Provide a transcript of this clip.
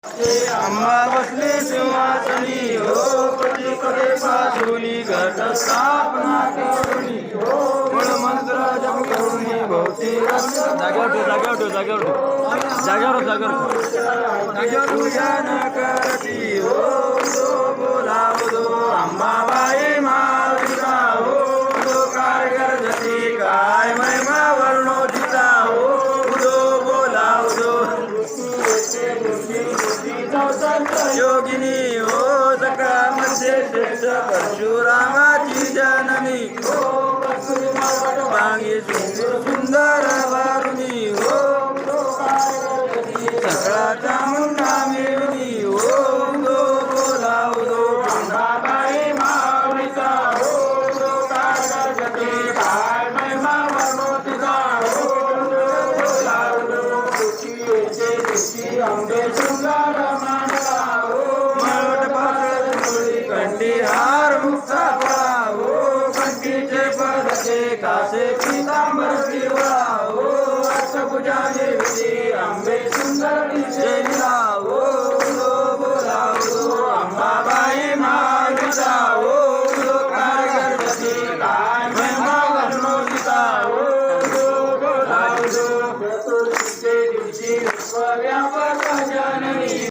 अंबा बसले सिंहासनी हो पती पदे पाजुनी घट स्थापना करुणी हो मंत्र जप करुणी भोवती जाग्यावर पूजन करती हो दो बोलावतो अंबाबाई माविता हो दो कारगर जती काय महिमा वर्णोदिता हो दो बोलावतो योगिनी हो सकामध्ये श्रेष्ठ परशुरामाची जननी हो वांगी सुंदर वारुणी हो सकळा चामुंडा मिळुनी हो दो बोलावतो अंबाबाई माविता हो दो कारगर जती काय महिमा वर्णोदिता हो दो बोलावतो अंबे सुंदर कंठीहार मुक्ता फळा हो कंठीचे पदके कासे पीतांबर पिवळा हो अष्टभुजा देवी अंबे सुंदर दिसे लीला